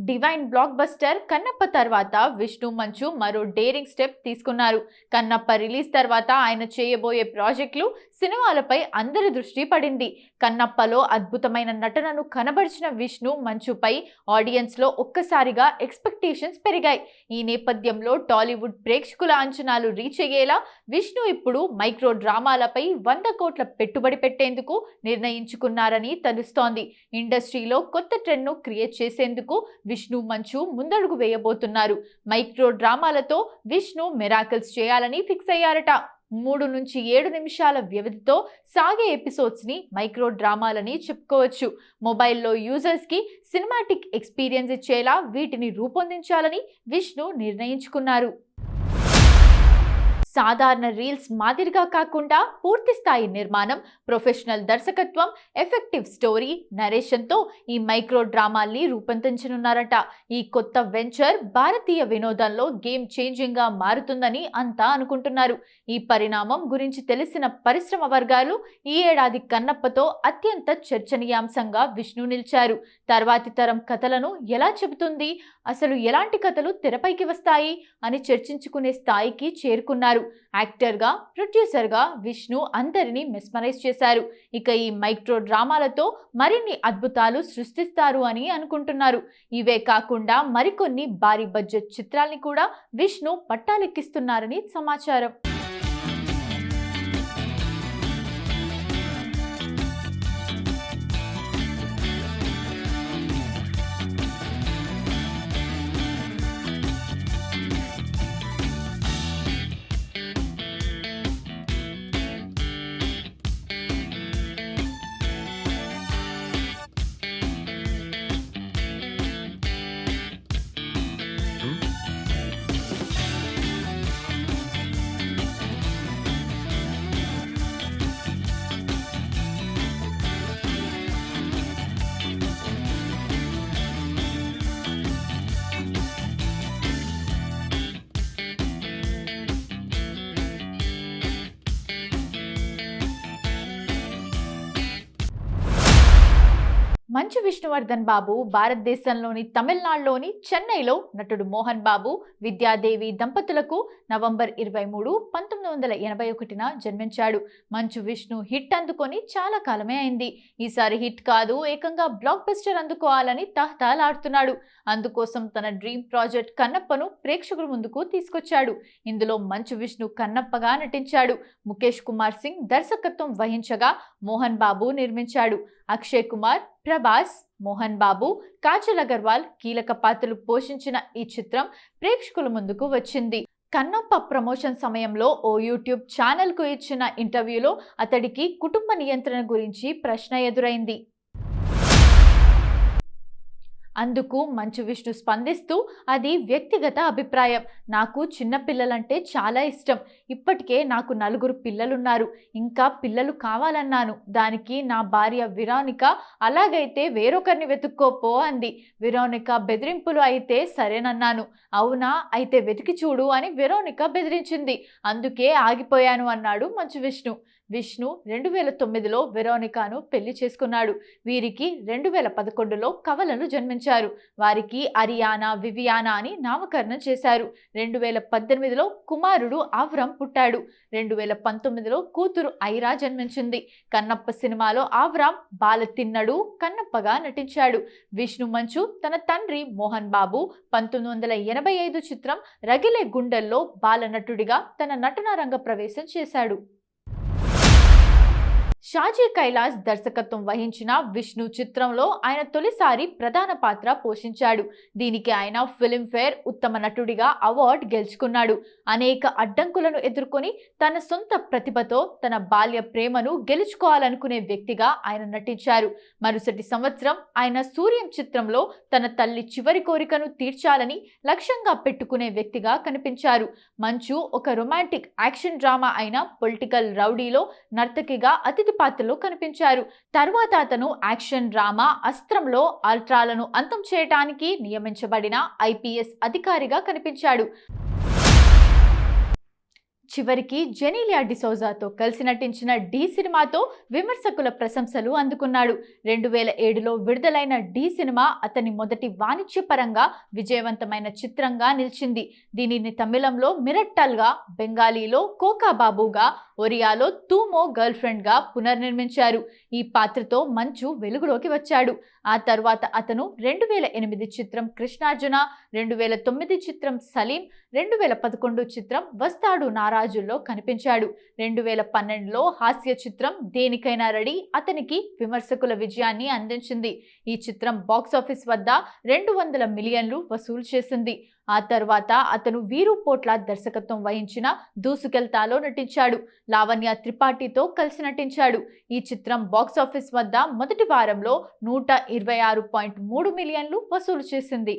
Divine block buster Kannappa తర్వాత విష్ణు మంచు మరో డేరింగ్ స్టెప్ తీసుకున్నారు. కన్నప్ప రిలీజ్ తర్వాత ఆయన చేయబోయే ప్రాజెక్టులు సినిమాలపై అందరి దృష్టి పడింది. కన్నప్పలో అద్భుతమైన నటనను కనబరిచిన విష్ణు మంచుపై ఆడియన్స్ లో ఒక్కసారిగా ఎక్స్పెక్టేషన్స్ పెరిగాయి. ఈ నేపథ్యంలో టాలీవుడ్ ప్రేక్షకుల అంచనాలు రీచ్ అయ్యేలా విష్ణు ఇప్పుడు మైక్రో డ్రామాలపై 100 కోట్ల పెట్టుబడి పెట్టేందుకు నిర్ణయించుకున్నారని తెలుస్తోంది. ఇండస్ట్రీలో కొత్త ట్రెండ్ ను క్రియేట్ చేసేందుకు విష్ణు మంచు ముందడుగు వేయబోతున్నారు. మైక్రో డ్రామాలతో విష్ణు మిరాకిల్స్ చేయాలని ఫిక్స్ అయ్యారట. 3 నుంచి 7 నిమిషాల వ్యవధితో సాగే ఎపిసోడ్స్ ని మైక్రో డ్రామాలని చెప్పుకోవచ్చు. మొబైల్లో యూజర్స్ కి సినిమాటిక్ ఎక్స్పీరియన్స్ ఇచ్చేలా వీటిని రూపొందించాలని విష్ణు నిర్ణయించుకున్నారు. సాధారణ రీల్స్ మాదిరిగా కాకుండా పూర్తి స్థాయి నిర్మాణం, ప్రొఫెషనల్ దర్శకత్వం, ఎఫెక్టివ్ స్టోరీ నరేషన్తో ఈ మైక్రో డ్రామాల్ని రూపొందించనున్నారట. ఈ కొత్త వెంచర్ భారతీయ వినోదంలో గేమ్ చేంజింగ్ గా మారుతుందని అంతా అనుకుంటున్నారు. ఈ పరిణామం గురించి తెలిసిన పరిశ్రమ వర్గాలు ఈ ఏడాది కన్నప్పతో అత్యంత చర్చనీయాంశంగా విష్ణు నిలిచారు. తర్వాతి తరం కథలను ఎలా చెబుతుంది, అసలు ఎలాంటి కథలు తెరపైకి వస్తాయి అని చర్చించుకునే స్థాయికి చేరుకున్నారు. యాక్టర్ గా, ప్రొడ్యూసర్ గా విష్ణు అందరినీ మెస్మరైజ్ చేశారు. ఇక ఈ మైక్రో డ్రామాలతో మరిన్ని అద్భుతాలు సృష్టిస్తారు అని అనుకుంటున్నారు. ఇవే కాకుండా మరికొన్ని భారీ బడ్జెట్ చిత్రాల్ని కూడా విష్ణు పట్టాలెక్కిస్తున్నారని సమాచారం. మంచు విష్ణువర్ధన్ బాబు భారతదేశంలోని తమిళనాడులోని చెన్నైలో నటుడు మోహన్ బాబు, విద్యాదేవి దంపతులకు నవంబర్ 23, 1981న జన్మించాడు. మంచు విష్ణు హిట్ అందుకొని చాలా కాలమే అయింది. ఈసారి హిట్ కాదు, ఏకంగా బ్లాక్ బస్టర్ అందుకోవాలని తహతలాడుతున్నాడు. అందుకోసం తన డ్రీమ్ ప్రాజెక్ట్ కన్నప్పను ప్రేక్షకుల ముందుకు తీసుకొచ్చాడు. ఇందులో మంచు విష్ణు కన్నప్పగా నటించాడు. ముఖేష్ కుమార్ సింగ్ దర్శకత్వం వహించగా మోహన్ బాబు నిర్మించాడు. అక్షయ్ కుమార్, ప్రభాస్, మోహన్ బాబు, కాజల్ అగర్వాల్ కీలక పాత్రలు పోషించిన ఈ చిత్రం ప్రేక్షకుల ముందుకు వచ్చింది. కన్నప్ప ప్రమోషన్ సమయంలో ఓ యూట్యూబ్ ఛానల్ కు ఇచ్చిన ఇంటర్వ్యూలో అతడికి కుటుంబ నియంత్రణ గురించి ప్రశ్న ఎదురైంది. అందుకు మంచు విష్ణు స్పందిస్తూ, అది వ్యక్తిగత అభిప్రాయం. నాకు చిన్న పిల్లలంటే చాలా ఇష్టం. ఇప్పటికే నాకు 4 పిల్లలున్నారు. ఇంకా పిల్లలు కావాలన్నాను. దానికి నా భార్య వెరోనిక అలాగైతే వేరొకరిని వెతుక్కోపో అంది. వెరోనిక బెదిరింపులు అయితే సరేనన్నాను. అవునా, అయితే వెతికి చూడు అని వెరోనిక బెదిరించింది. అందుకే ఆగిపోయాను అన్నాడు మంచు విష్ణు. విష్ణు 2009లో వెరోనికాను పెళ్లి చేసుకున్నాడు. వీరికి 2011లో కవలలు జన్మించారు. వారికి అరియానా, వివియానా అని నామకరణం చేశారు. 2018లో కుమారుడు ఆవ్రం పుట్టాడు. 2019లో కూతురు ఐరా జన్మించింది. కన్నప్ప సినిమాలో ఆవ్రాం బాల తిన్నడు కన్నప్పగా నటించాడు. విష్ణు మంచు తన తండ్రి మోహన్ బాబు 1985 చిత్రం రగిలే గుండెల్లో బాల నటుడిగా తన నటనా రంగ ప్రవేశం చేశాడు. షాజీ కైలాస్ దర్శకత్వం వహించిన విష్ణు చిత్రంలో ఆయన తొలిసారి ప్రధాన పాత్ర పోషించాడు. దీనికి ఆయన ఫిల్మ్ఫేర్ ఉత్తమ నటుడిగా అవార్డు గెలుచుకున్నాడు. అనేక అడ్డంకులను ఎదుర్కొని తన సొంత ప్రతిభతో తన బాల్య ప్రేమను గెలుచుకోవాలనుకునే వ్యక్తిగా ఆయన నటించారు. మరుసటి సంవత్సరం ఆయన సూర్యం చిత్రంలో తన తల్లి చివరి కోరికను తీర్చాలని లక్ష్యంగా పెట్టుకునే వ్యక్తిగా కనిపించారు. మంచు ఒక రొమాంటిక్ యాక్షన్ డ్రామా అయిన పొలిటికల్ రౌడీలో నర్తకిగా అతిథి పాత్రలో కనిపించారు. తర్వాత అతను యాక్షన్ డ్రామా అస్త్రంలో అల్ట్రాలను అంతం చేయడానికి నియమించబడిన IPS అధికారిగా కనిపించాడు. చివరికి జెనీలియా డిసోజాతో కలిసి నటించిన డి సినిమాతో విమర్శకుల ప్రశంసలు అందుకున్నాడు. 2007లో విడుదలైన డి సినిమా అతని మొదటి వాణిజ్యపరంగా విజయవంతమైన చిత్రంగా నిలిచింది. దీనిని తమిళంలో మిరట్టల్గా, బెంగాలీలో కోకా బాబుగా, ఒరియాలో తూమో గర్ల్ ఫ్రెండ్ గా పునర్నిర్మించారు. ఈ పాత్రతో మంచు వెలుగులోకి వచ్చాడు. ఆ తర్వాత అతను 2008 చిత్రం కృష్ణార్జున, 2009 చిత్రం సలీం, 2011 చిత్రం వస్తాడు నారాజుల్లో కనిపించాడు. 2012లో హాస్య చిత్రం దేనికైనా రెడీ అతనికి విమర్శకుల విజయాన్ని అందించింది. ఈ చిత్రం బాక్సాఫీస్ వద్ద 200 మిలియన్లు వసూలు చేసింది. ఆ తర్వాత అతను వీరు పోట్ల దర్శకత్వం వహించిన దూసుకెళ్తాలో నటించాడు. లావణ్య త్రిపాఠితో కలిసి నటించాడు. ఈ చిత్రం బాక్సాఫీస్ వద్ద మొదటి వారంలో 126.3 మిలియన్లు వసూలు చేసింది.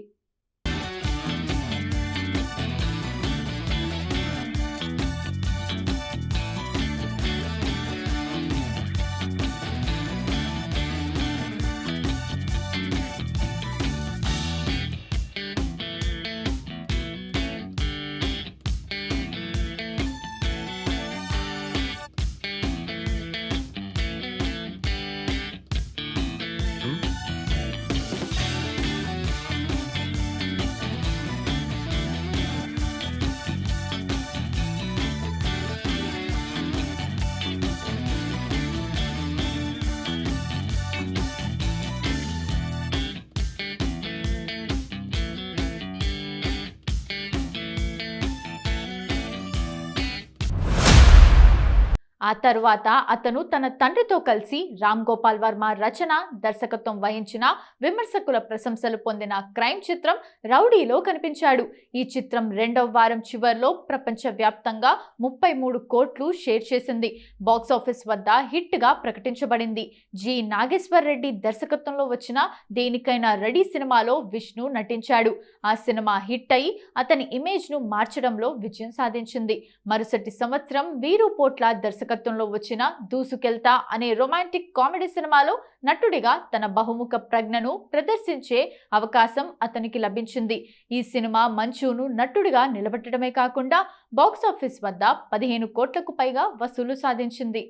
ఆ తర్వాత అతను తన తండ్రితో కలిసి రామ్ గోపాల్ వర్మ రచన, దర్శకత్వం వహించిన విమర్శకుల ప్రశంసలు పొందిన క్రైమ్ చిత్రం రౌడీలో కనిపించాడు. ఈ చిత్రం రెండవ వారం చివర్లో ప్రపంచవ్యాప్తంగా 33 కోట్లు షేర్ చేసింది. బాక్సాఫీస్ వద్ద హిట్ గా ప్రకటించబడింది. జి నాగేశ్వర్ రెడ్డి దర్శకత్వంలో వచ్చిన దేనికైనా రెడీ సినిమాలో విష్ణు నటించాడు. ఆ సినిమా హిట్ అయి అతని ఇమేజ్ ను మార్చడంలో విజయం సాధించింది. మరుసటి సంవత్సరం వీరు పోట్ల దర్శకత్వంలో వచ్చిన దూసుకెళ్తా అనే రొమాంటిక్ కామెడీ సినిమాలో నటుడిగా తన బహుముఖ ప్రజ్ఞను ప్రదర్శించే అవకాశం అతనికి లభించింది. ఈ సినిమా మంచును నటుడిగా నిలబెట్టడమే కాకుండా బాక్సాఫీస్ వద్ద 15 కోట్లకు పైగా వసూలు సాధించింది.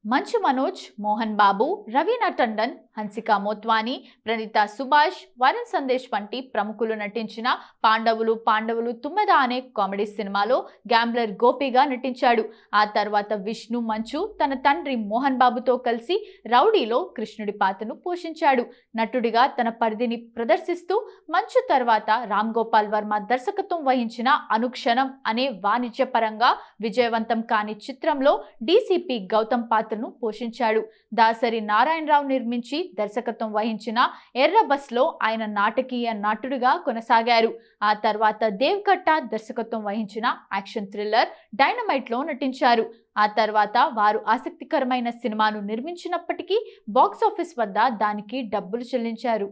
మంచు మనోజ్, మోహన్ బాబు, రవీనా టండన్, హన్సికా మోత్వాని, ప్రణీత సుభాష్, వరుణ్ సందేశ్ వంటి ప్రముఖులు నటించిన పాండవులు తుమ్మెద అనే కామెడీ సినిమాలో గ్యాంబ్లర్ గోపిగా నటించాడు. ఆ తర్వాత విష్ణు మంచు తన తండ్రి మోహన్ బాబుతో కలిసి రౌడీలో కృష్ణుడి పాత్రను పోషించాడు. నటుడిగా తన పరిధిని ప్రదర్శిస్తూ మంచు తర్వాత రామ్ గోపాల్ వర్మ దర్శకత్వం వహించిన అనుక్షణం అనే వాణిజ్యపరంగా విజయవంతం కాని చిత్రంలో డీసీపీ గౌతమ్ పాత్రను పోషించాడు. దాసరి నారాయణరావు నిర్మించి దర్శకత్వం వహించిన ఎర్ర బస్ లో ఆయన నాటకీయ నటుడిగా కొనసాగారు. ఆ తర్వాత దేవ్ కట్టా దర్శకత్వం వహించిన యాక్షన్ థ్రిల్లర్ డైనమైట్ లో నటించారు. ఆ తర్వాత వారు ఆసక్తికరమైన సినిమాను నిర్మించినప్పటికీ బాక్సాఫీస్ వద్ద దానికి డబ్బులు చెల్లించారు.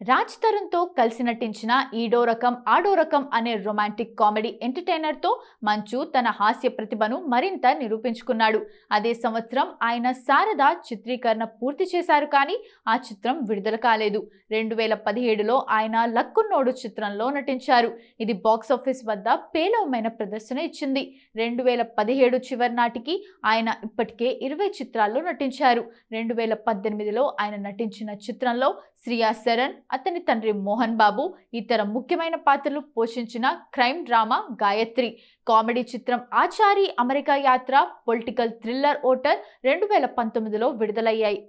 రాజ్ తరుణ్ తో కలిసి నటించిన ఈడో రకం ఆడో రకం అనే రొమాంటిక్ కామెడీ ఎంటర్టైనర్ తో మంచు తన హాస్య ప్రతిభను మరింత నిరూపించుకున్నాడు. అదే సంవత్సరం ఆయన శారద చిత్రీకరణ పూర్తి చేశారు, కానీ ఆ చిత్రం విడుదల కాలేదు. 2017లో ఆయన లక్కున్నోడు చిత్రంలో నటించారు. ఇది బాక్సాఫీస్ వద్ద పేలవమైన ప్రదర్శన ఇచ్చింది. 2017 చివరి నాటికి ఆయన ఇప్పటికే 20 చిత్రాల్లో నటించారు. 2018లో ఆయన నటించిన చిత్రంలో శ్రియా శరణ్, అతని తండ్రి మోహన్ బాబు ఇతర ముఖ్యమైన పాత్రలు పోషించిన క్రైమ్ డ్రామా గాయత్రి. కామెడీ చిత్రం ఆచారి అమెరికా యాత్ర, పొలిటికల్ థ్రిల్లర్ ఓటర్ 2019లో విడుదలయ్యాయి.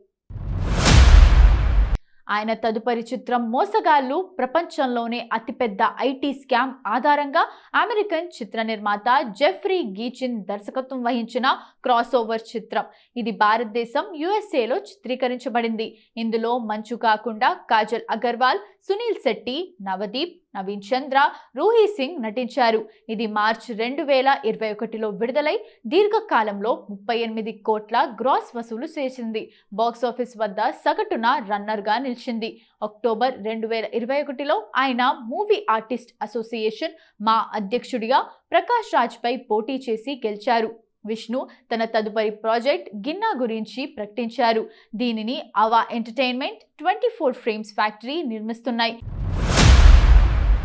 ఆయన తదుపరి చిత్రం మోసగాళ్లు ప్రపంచంలోనే అతిపెద్ద ఐటీ స్కామ్ ఆధారంగా అమెరికన్ చిత్ర నిర్మాత జెఫ్రీ గీచిన్ దర్శకత్వం వహించిన క్రాస్ ఓవర్ చిత్రం. ఇది భారతదేశం యుఎస్ఏలో చిత్రీకరించబడింది. ఇందులో మంచు కాకుండా కాజల్ అగర్వాల్, సునీల్ శెట్టి, నవదీప్, నవీన్ చంద్ర, రూహీ సింగ్ నటించారు. ఇది మార్చి 2021లో విడుదలై దీర్ఘకాలంలో 38 కోట్ల గ్రాస్ వసూలు చేసింది. బాక్సాఫీస్ వద్ద సగటున రన్నర్ గా నిలిచింది. అక్టోబర్ 2021లో ఆయన మూవీ ఆర్టిస్ట్ అసోసియేషన్ మా అధ్యక్షుడిగా ప్రకాష్ రాజ్ పై పోటీ చేసి గెలిచారు. విష్ణు తన తదుపరి ప్రాజెక్ట్ గిన్నా గురించి ప్రకటించారు. దీనిని అవా ఎంటర్టైన్మెంట్, 24 ఫ్రేమ్స్ ఫ్యాక్టరీ నిర్మిస్తున్నాయి.